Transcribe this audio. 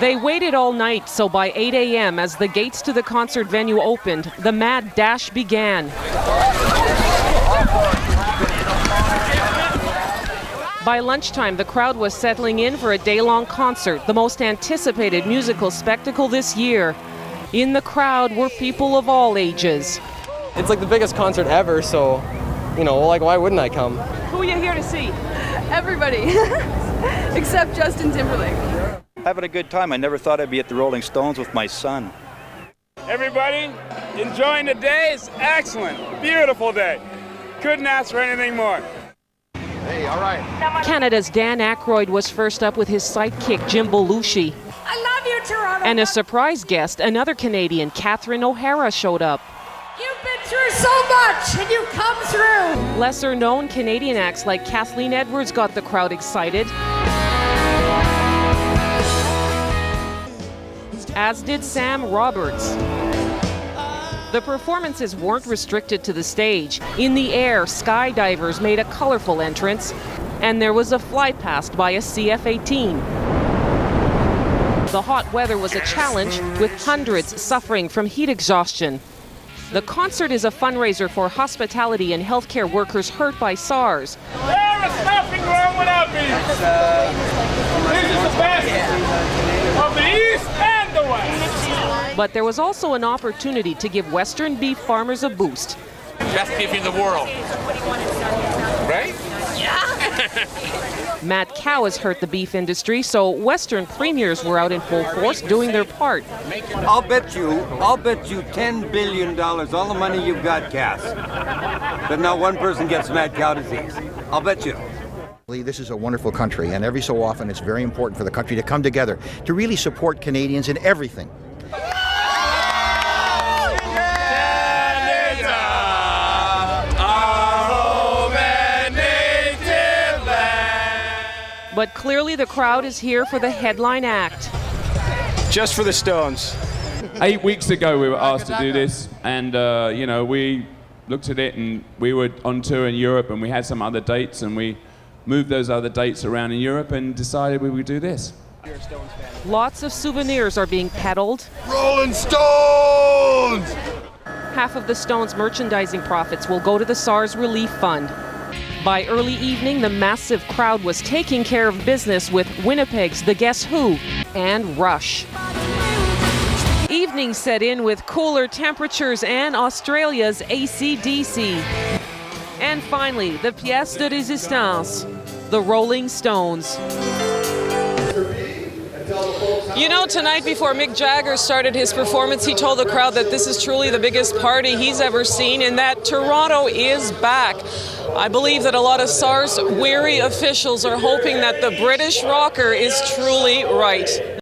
They waited all night, so by 8 a.m., as the gates to the concert venue opened, the mad dash began. By lunchtime, the crowd was settling in for a day-long concert, the most anticipated musical spectacle this year. In the crowd were people of all ages. It's like the biggest concert ever, so, like, why wouldn't I come? Who are you here to see? Everybody, except Justin Timberlake. Having a good time. I never thought I'd be at the Rolling Stones with my son. Everybody, enjoying the day? It's excellent. Beautiful day. Couldn't ask for anything more. Hey, all right. Canada's Dan Aykroyd was first up with his sidekick, Jim Belushi. I love you, Toronto. And a surprise guest, another Canadian, Catherine O'Hara, showed up. You've been through so much, and you come through. Lesser-known Canadian acts like Kathleen Edwards got the crowd excited, as did Sam Roberts. The performances weren't restricted to the stage. In the air, skydivers made a colorful entrance, and there was a fly past by a CF-18. The hot weather was a challenge, with hundreds suffering from heat exhaustion. The concert is a fundraiser for hospitality and healthcare workers hurt by SARS. There is nothing wrong without me. This is the best of the East and the West. But there was also an opportunity to give Western beef farmers a boost. Best beef in the world. Right? Mad cow has hurt the beef industry, so Western premiers were out in full force doing their part. I'll bet you $10 billion, all the money you've got, Cass, that not one person gets mad cow disease. I'll bet you. This is a wonderful country, and every so often it's very important for the country to come together to really support Canadians in everything. But clearly the crowd is here for the headline act. Just for the Stones. 8 weeks ago we were asked to do this, and we looked at it, and we were on tour in Europe, and we had some other dates, and we moved those other dates around in Europe and decided we would do this. Lots of souvenirs are being peddled. Rolling Stones! Half of the Stones' merchandising profits will go to the SARS Relief Fund. By early evening, the massive crowd was taking care of business with Winnipeg's The Guess Who and Rush. Evening set in with cooler temperatures and Australia's AC/DC. And finally, the pièce de résistance, the Rolling Stones. Tonight before Mick Jagger started his performance, he told the crowd that this is truly the biggest party he's ever seen and that Toronto is back. I believe that a lot of SARS-weary officials are hoping that the British rocker is truly right.